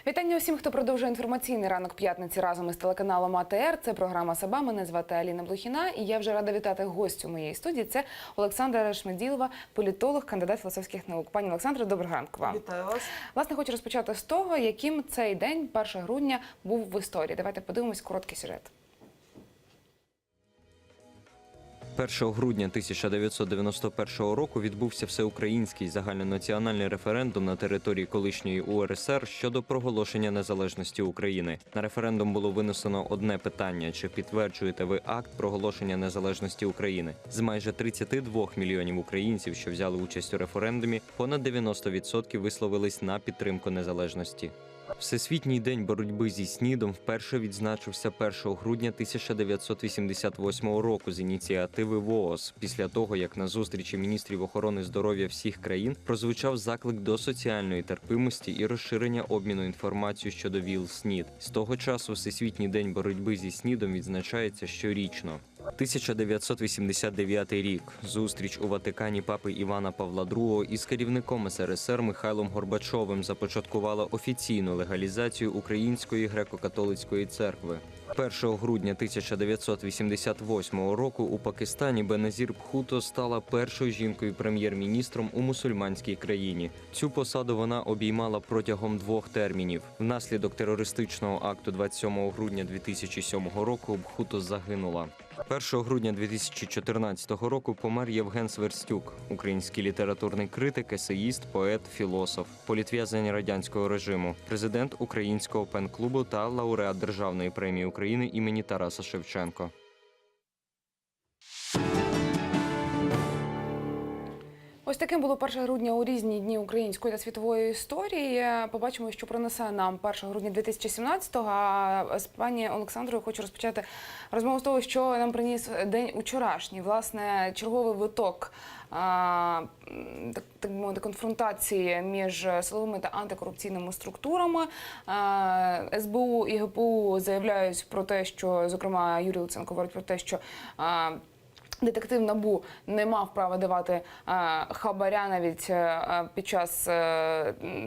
Вітання усім, хто продовжує інформаційний ранок п'ятниці разом із телеканалом АТР. Це програма «Саба». Мене звати Аліна Блохіна. І я вже рада вітати гостю моєї студії. Це Олександра Шмеділова, політолог, кандидат філософських наук. Пані Олександро, доброго ранку вам. Вітаю вас. Власне, хочу розпочати з того, яким цей день, 1 грудня, був в історії. Давайте подивимось короткий сюжет. 1 грудня 1991 року відбувся всеукраїнський загальнонаціональний референдум на території колишньої УРСР щодо проголошення незалежності України. На референдум було винесено одне питання: чи підтверджуєте ви акт проголошення незалежності України? З майже 32 мільйонів українців, що взяли участь у референдумі, понад 90% висловились на підтримку незалежності. Всесвітній день боротьби зі СНІДом вперше відзначився 1 грудня 1988 року з ініціативи ВООЗ, після того, як на зустрічі міністрів охорони здоров'я всіх країн прозвучав заклик до соціальної терпимості і розширення обміну інформацією щодо ВІЛ-СНІД. З того часу Всесвітній день боротьби зі СНІДом відзначається щорічно. 1989 рік. Зустріч у Ватикані папи Івана Павла II із керівником СРСР Михайлом Горбачовим започаткувала офіційну легалізацію Української греко-католицької церкви. 1 грудня 1988 року у Пакистані Беназір Бхутто стала першою жінкою-прем'єр-міністром у мусульманській країні. Цю посаду вона обіймала протягом 2 термінів. Внаслідок терористичного акту 27 грудня 2007 року Бхутто загинула. 1 грудня 2014 року помер Євген Сверстюк, український літературний критик, есеїст, поет, філософ, політв'язень радянського режиму, президент Українського пен-клубу та лауреат Державної премії України імені Тараса Шевченка. Ось таким було 1 грудня у різні дні української та світової історії. Побачимо, що принесе нам 1 грудня 2017-го. А з пані Олександрою хочу розпочати розмову з того, що нам приніс день учорашній. Власне, черговий виток так мовити, конфронтації між силовими та антикорупційними структурами. СБУ і ГПУ заявляють про те, що, зокрема, Юрій Луценко говорить про те, що детектив НАБУ не мав права давати хабаря навіть під час,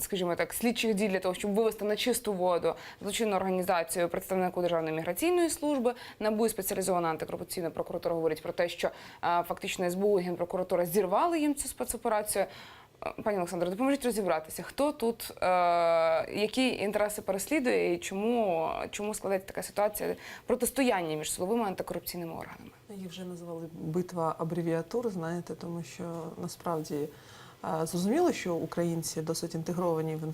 скажімо так, слідчих дій для того, щоб вивести на чисту воду злочинну організацію представнику Державної міграційної служби. НАБУ і спеціалізована антикорупційна прокуратура говорить про те, що фактично СБУ і Генпрокуратура зірвали їм цю спецоперацію. Пані Олександро, допоможіть розібратися, хто тут, які інтереси переслідує і чому складається така ситуація протистояння між силовими антикорупційними органами? Їх вже називали битва абревіатур, знаєте, тому що насправді зрозуміло, що українці досить інтегровані в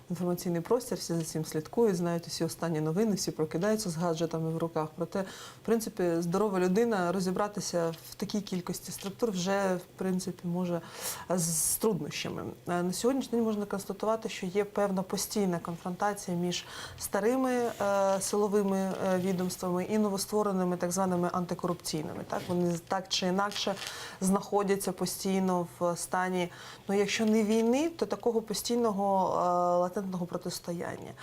інформаційний простір, всі за цим слідкують, знають усі останні новини, всі прокидаються з гаджетами в руках. Проте, в принципі, здорова людина розібратися в такій кількості структур вже, в принципі, може з труднощами. На сьогоднішній день можна констатувати, що є певна постійна конфронтація між старими силовими відомствами і новоствореними так званими антикорупційними. Так? Вони так чи інакше знаходяться постійно в стані, ну, якщо не війни, то такого постійного латентного протистояння.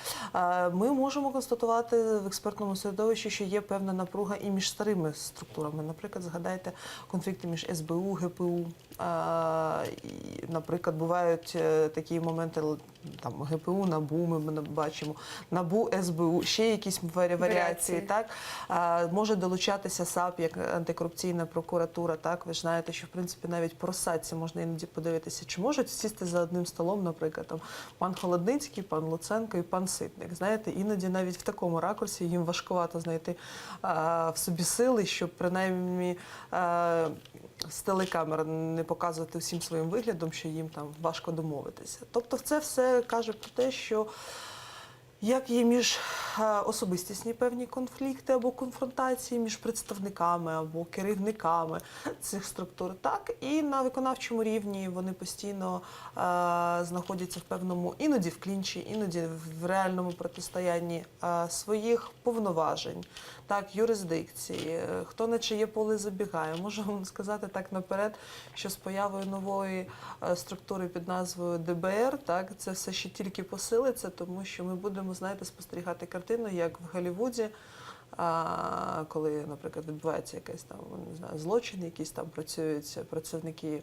Ми можемо констатувати в експертному середовищі, що є певна напруга і між старими структурами. Наприклад, згадайте конфлікти між СБУ, ГПУ. Наприклад, бувають такі моменти, там, ГПУ, НАБУ, ми бачимо, НАБУ, СБУ, ще якісь варіації. Так? Може долучатися САП, як антикорупційна прокуратура. Так? Ви ж знаєте, що, в принципі, навіть по розсадці можна іноді подивитися, чи можуть сісти за одним столом, наприклад, там, пан Холодницький, пан Луценко і пан Ситник. Знаєте, іноді навіть в такому ракурсі їм важкувато знайти в собі сили, щоб принаймні з телекамер не показувати всім своїм виглядом, що їм там важко домовитися. Тобто це все каже про те, що як є між особистісні певні конфлікти або конфронтації між представниками або керівниками цих структур, так і на виконавчому рівні вони постійно знаходяться в певному, іноді в клінчі, іноді в реальному протистоянні своїх повноважень, так, юрисдикції, хто на чиє поле забігає. Можу вам сказати так наперед, що з появою нової структури під назвою ДБР, так, це все ще тільки посилиться, тому що ми будемо знаєте, спостерігати картину, як в Голлівуді, коли, наприклад, відбувається якийсь там, не знаю, злочин, якісь там працюють працівники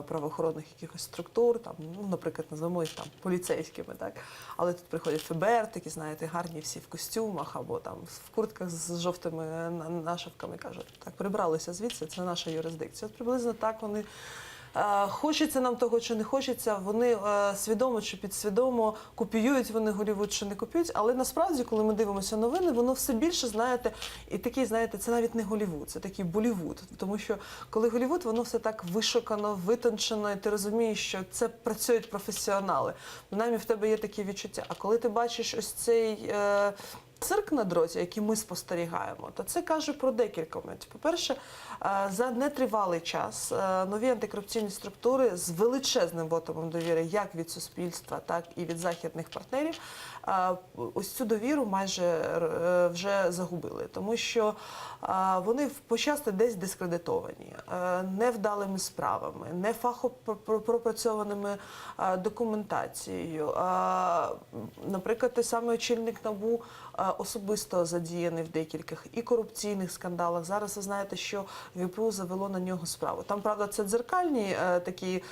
правоохоронних якихось структур, там, ну, наприклад, назвемо їх там поліцейськими, так? Але тут приходять ФБР, такі, знаєте, гарні всі в костюмах або там в куртках з жовтими нашивками, кажуть, так, прибралися звідси, це наша юрисдикція. От приблизно так вони. Хочеться нам того, чи не хочеться, вони свідомо чи підсвідомо копіюють вони Голлівуд, чи не копіюють, але насправді, коли ми дивимося новини, воно все більше, знаєте, і такий, знаєте, це навіть не Голлівуд, це такий Боллівуд. Тому що коли Голлівуд, воно все так вишукано, витончено, і ти розумієш, що це працюють професіонали. Принаймні в тебе є такі відчуття. А коли ти бачиш ось цей цирк на дроті, який ми спостерігаємо, то це каже про декілька моментів. По-перше, за нетривалий час нові антикорупційні структури з величезним вотумом довіри як від суспільства, так і від західних партнерів ось цю довіру майже вже загубили. Тому що вони почасти десь дискредитовані, невдалими справами, не фахопропрацьованими документацією. Наприклад, той самий очільник НАБУ особисто задіяний в декількох і корупційних скандалах. Зараз ви знаєте, що ГПУ завело на нього справу. Там, правда, це дзеркальні такі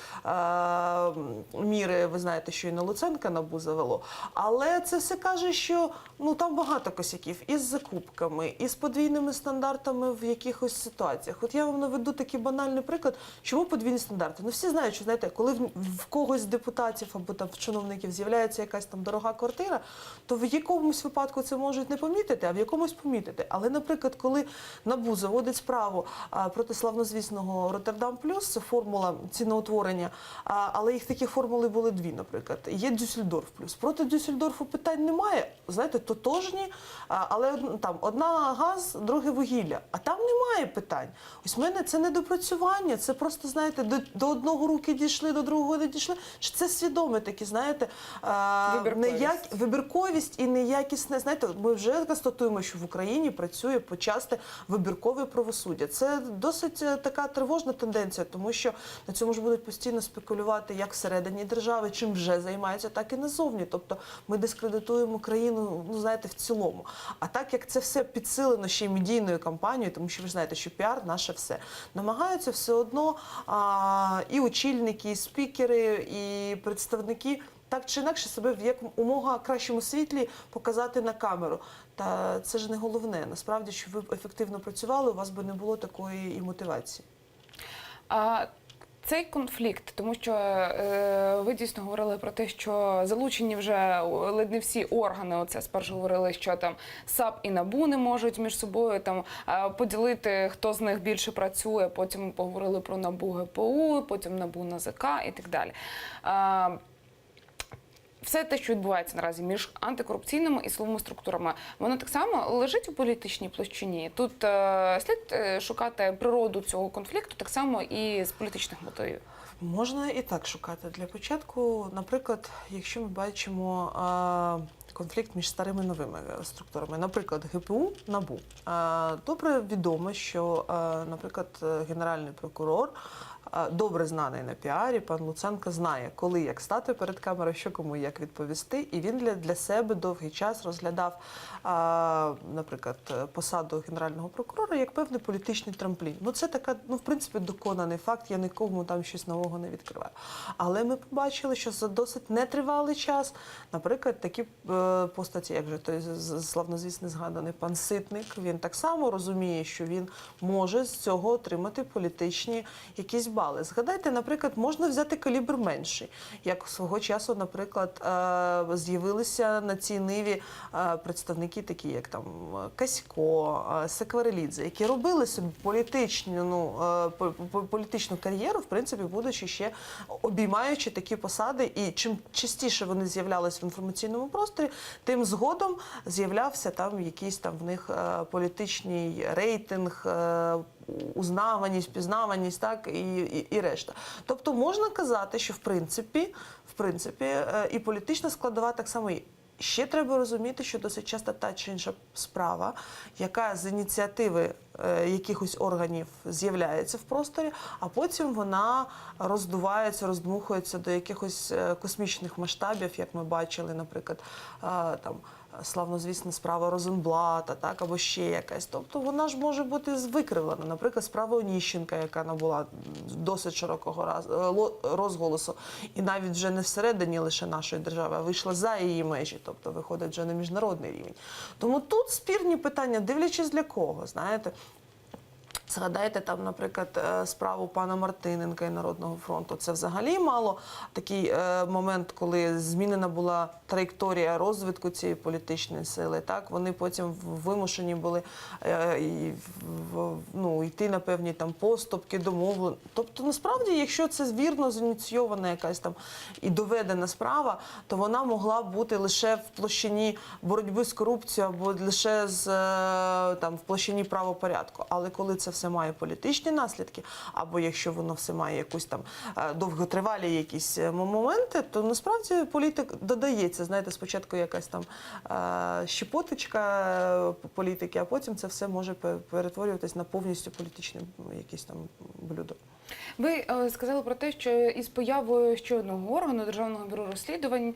міри, ви знаєте, що і на Луценка НАБУ завело. Але це все каже, що ну, там багато косяків і з закупками, і з подвійними стандартами в якихось ситуаціях. От я вам наведу такий банальний приклад, чому подвійні стандарти. Ну, всі знають, що, знаєте, коли в когось з депутатів або там в чиновників з'являється якась там дорога квартира, то в якомусь випадку це можуть не помітити, а в якомусь помітити. Але, наприклад, коли НАБУ заводить справу проти славнозвісного Роттердам Плюс, це формула ціноутворення, але їх такі формули були дві, наприклад. Є Дюссельдорф Плюс. Проти Дюссельдорфу питань немає, знаєте, тотожні, але там одна газ, друге вугілля, а там немає питань. Ось в мене це не допрацювання, це просто, знаєте, до одного руки дійшли, до другого не дійшли. Чи це свідоме такі, знаєте, вибірковість і неякісне, знаєте, ми вже констатуємо, що в Україні працює почасти вибіркове правосуддя. Це досить така тривожна тенденція, тому що на цьому ж будуть постійно спекулювати як всередині держави, чим вже займаються, так і назовні. Тобто ми дискредитуємо країну, ну, знаєте, в цілому. А так як це все підсилено ще й медійною кампанією, тому що ви ж знаєте, що піар – наше все, намагаються все одно і очільники, і спікери, і представники так чи інакше себе в якомога кращому світлі показати на камеру. Та це ж не головне. Насправді, що ви ефективно працювали, у вас би не було такої і мотивації. Цей конфлікт, тому що ви дійсно говорили про те, що залучені вже ледь не всі органи. Оце спершу говорили, що там САП і НАБУ не можуть між собою там поділити, хто з них більше працює. Потім ми поговорили про НАБУ ГПУ, потім НАБУ НАЗК і так далі. Все те, що відбувається наразі між антикорупційними і силовими структурами, воно так само лежить у політичній площині. Тут слід шукати природу цього конфлікту так само і з політичних мотивів. Можна і так шукати. Для початку, наприклад, якщо ми бачимо конфлікт між старими і новими структурами, наприклад, ГПУ, НАБУ. Добре відомо, що, наприклад, генеральний прокурор, добре знаний на піарі, пан Луценко знає, коли як стати перед камерою, що кому як відповісти. І він для себе довгий час розглядав, наприклад, посаду генерального прокурора як певний політичний трамплін. Ну, це така, ну, в принципі, доконаний факт, я нікому там щось нового не відкриваю. Але ми побачили, що за досить нетривалий час, наприклад, такі постаті, як же той славнозвісний згаданий пан Ситник, він так само розуміє, що він може з цього отримати політичні якісь бали. Згадайте, наприклад, можна взяти калібр менший, як свого часу, наприклад, з'явилися на цій ниві представники такі, як там Касько, Секварелідзе, які робили собі політичну кар'єру, в принципі, будучи ще обіймаючи такі посади, і чим частіше вони з'являлися в інформаційному просторі, тим згодом з'являвся там якийсь там в них політичний рейтинг, узнаваність, пізнаваність, так, і решта. Тобто можна казати, що в принципі і політична складова так само є. Ще треба розуміти, що досить часто та чи інша справа, яка з ініціативи якихось органів з'являється в просторі, а потім вона роздувається, роздмухується до якихось космічних масштабів, як ми бачили, наприклад, там славнозвісна справа Розенблата, так, або ще якась. Тобто вона ж може бути викривлена. Наприклад, справа Оніщенка, яка набула досить широкого розголосу, і навіть вже не всередині лише нашої держави, а вийшла за її межі, тобто виходить вже на міжнародний рівень. Тому тут спірні питання, дивлячись для кого, знаєте. Згадайте там, наприклад, справу пана Мартиненка і Народного фронту. Це взагалі мало такий момент, коли змінена була траєкторія розвитку цієї політичної сили. Так, вони потім вимушені були йти на певні там поступки, домовлення. Тобто, насправді, якщо це вірно зініційована якась там і доведена справа, то вона могла бути лише в площині боротьби з корупцією або лише в площині правопорядку. Але коли це все має політичні наслідки, або якщо воно все має якусь там довготривалі якісь моменти, то насправді політик додається. Знаєте, спочатку якась там щепоточка політики, а потім це все може перетворюватись на повністю політичне якесь там блюдо. Ви сказали про те, що із появою ще одного органу Державного бюро розслідувань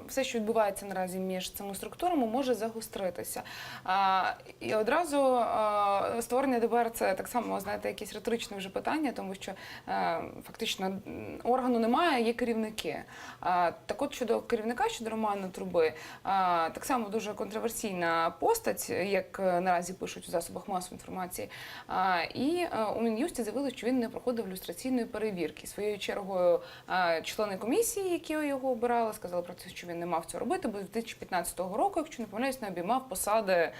все, що відбувається наразі між цими структурами, може загостритися. І одразу створення ДБР – це так само, знаєте, якесь риторичне вже питання, тому що фактично органу немає, є керівники. Так от щодо керівника, щодо Романа Труби, так само дуже контроверсійна постать, як наразі пишуть у засобах масової інформації. І у Мін'юсті заявили, що він не проходив люстраційної перевірки. Своєю чергою члени комісії, які його обирали, сказали про те, що він не мав цього робити, бо з 2015 року, якщо не помиляюсь, не обіймав посади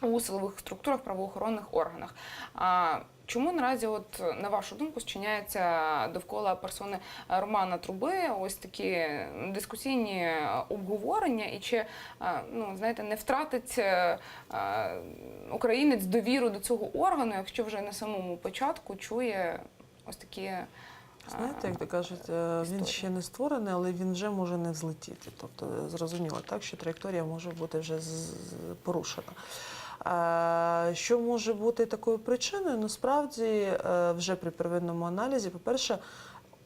у силових структурах, правоохоронних органах. Чому наразі, от на вашу думку, зчиняється довкола персони Романа Труби ось такі дискусійні обговорення, і чи, знаєте, не втратить українець довіру до цього органу, якщо вже на самому початку чує ось такі знаєте, як то кажуть, він ще не створений, але він вже може не взлетіти. Тобто зрозуміло так, що траєкторія може бути вже порушена. Що може бути такою причиною? Насправді, вже при первинному аналізі, по-перше,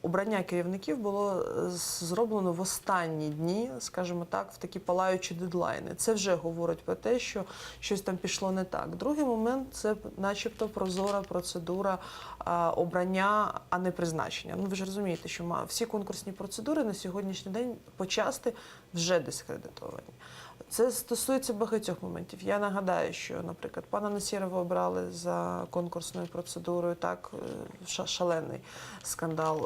обрання керівників було зроблено в останні дні, скажімо так, в такі палаючі дедлайни. Це вже говорить про те, що щось там пішло не так. Другий момент – це начебто прозора процедура обрання, а не призначення. Ви ж розумієте, що всі конкурсні процедури на сьогоднішній день почасти вже дискредитовані. Це стосується багатьох моментів. Я нагадаю, що, наприклад, пана Насірова обрали за конкурсною процедурою, так, шалений скандал.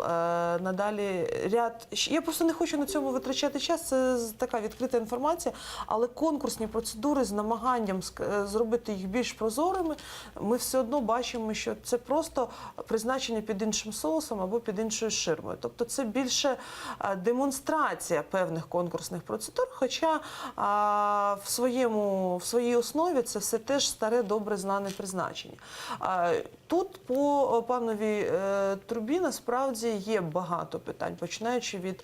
Надалі ряд, я просто не хочу на цьому витрачати час, це така відкрита інформація, але конкурсні процедури з намаганням зробити їх більш прозорими, ми все одно бачимо, що це просто призначення під іншим соусом або під іншою ширмою. Тобто це більше демонстрація певних конкурсних процедур, хоча в своїй основі це все теж старе, добре знане призначення. Тут по панові Трубі насправді є багато питань, починаючи від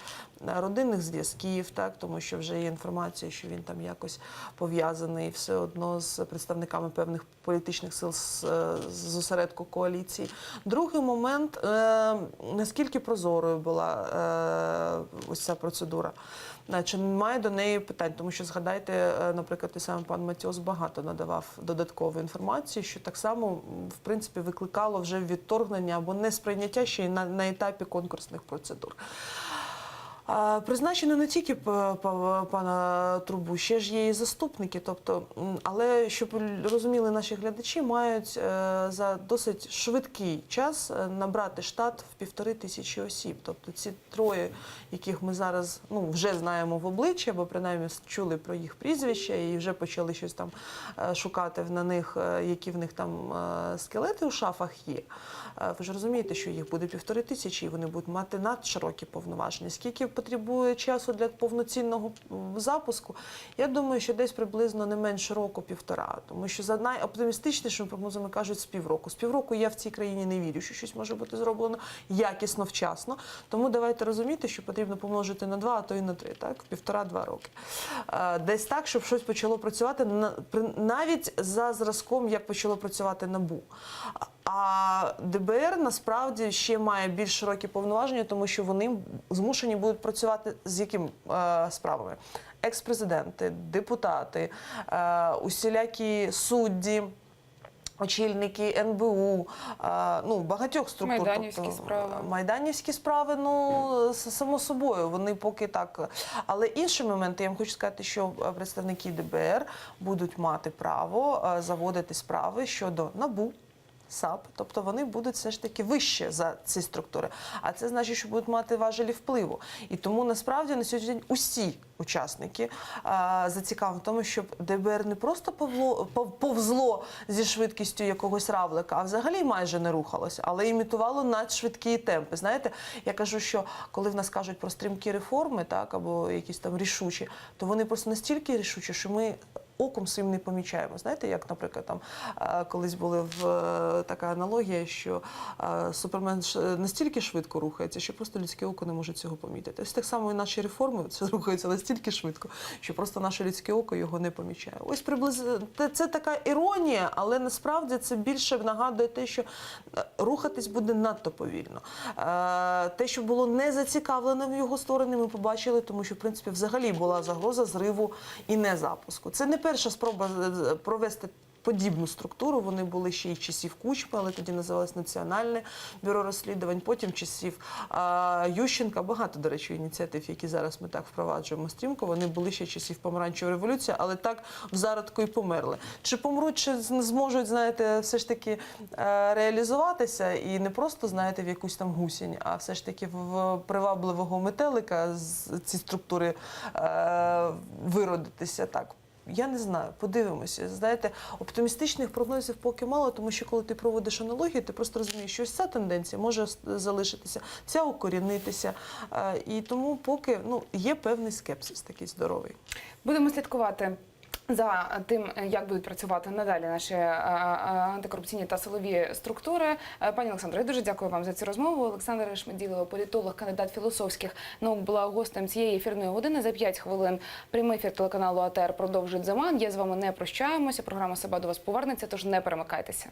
родинних зв'язків, так, тому що вже є інформація, що він там якось пов'язаний все одно з представниками певних політичних сил з осередку коаліції. Другий момент, наскільки прозорою була ось ця процедура. Чи немає до неї питань, тому що, згадайте, наприклад, той самий пан Матіос багато надавав додаткової інформації, що так само, в принципі, викликало вже відторгнення або несприйняття ще й на етапі конкурсних процедур. Призначено не тільки пана Трубу, ще ж є і заступники, тобто, але, щоб розуміли наші глядачі, мають за досить швидкий час набрати штат в 1500 осіб. Тобто ці троє, яких ми зараз вже знаємо в обличчя, або принаймні чули про їх прізвища і вже почали щось там шукати на них, які в них там скелети у шафах є. Ви ж розумієте, що їх буде 1500, і вони будуть мати надширокі повноваження. Скільки потребує часу для повноцінного запуску? Я думаю, що десь приблизно не менше року-півтора. Тому що за найоптимістичнішими прогнозами кажуть з півроку. З півроку я в цій країні не вірю, що щось може бути зроблено якісно, вчасно. Тому давайте розуміти, що потрібно помножити на 2, а то і на 3, так? 1,5-2 роки. Десь так, щоб щось почало працювати навіть за зразком, як почало працювати НАБУ. А ДБР насправді ще має більш широкі повноваження, тому що вони змушені будуть працювати з якими справами? Екс-президенти, депутати, усілякі судді, очільники НБУ, ну, багатьох структур. Майданівські справи. Майданівські справи, ну, само собою, вони поки так. Але інший момент, я вам хочу сказати, що представники ДБР будуть мати право заводити справи щодо НАБУ, САП, тобто вони будуть все ж таки вище за ці структури. А це значить, що будуть мати важелі впливу. І тому насправді на сьогоднішній день усі учасники зацікавлені в тому, щоб ДБР не просто повзло зі швидкістю якогось равлика, а взагалі майже не рухалося, але імітувало надшвидкі темпи. Знаєте, я кажу, що коли в нас кажуть про стрімкі реформи, так, або якісь там рішучі, то вони просто настільки рішучі, що ми оком своїм не помічаємо. Знаєте, як, наприклад, там колись була така аналогія, що Супермен настільки швидко рухається, що просто людське око не може цього помітити. Ось так само і наші реформи рухаються настільки швидко, що просто наше людське око його не помічає. Ось приблизно це така іронія, але насправді це більше нагадує те, що рухатись буде надто повільно. Те, що було не зацікавлено в його стороні, ми побачили, тому що, в принципі, взагалі була загроза зриву і не запуску. Це не перша спроба провести подібну структуру. Вони були ще й часів Кучми, але тоді називалось Національне бюро розслідувань, потім часів Ющенка. Багато, до речі, ініціатив, які зараз ми так впроваджуємо стрімко, вони були ще часів Помаранчевої революції, але так в зародку і померли. Чи помруть, чи зможуть, знаєте, все ж таки реалізуватися і не просто, знаєте, в якусь там гусінь, а все ж таки в привабливого метелика з ці структури виродитися так. Я не знаю, подивимося. Знаєте, оптимістичних прогнозів поки мало, тому що коли ти проводиш аналогію, ти просто розумієш, що ось ця тенденція може залишитися, ця укорінитися. І тому поки є певний скепсис такий здоровий. Будемо слідкувати за тим, як будуть працювати надалі наші антикорупційні та силові структури. Пані Олександро, я дуже дякую вам за цю розмову. Олександра Шмеділова, політолог, кандидат філософських наук, була гостем цієї ефірної години. За 5 хвилин прямий ефір телеканалу АТR продовжить «Заман». Я з вами не прощаємося. Програма «Себе до вас» повернеться, тож не перемикайтеся.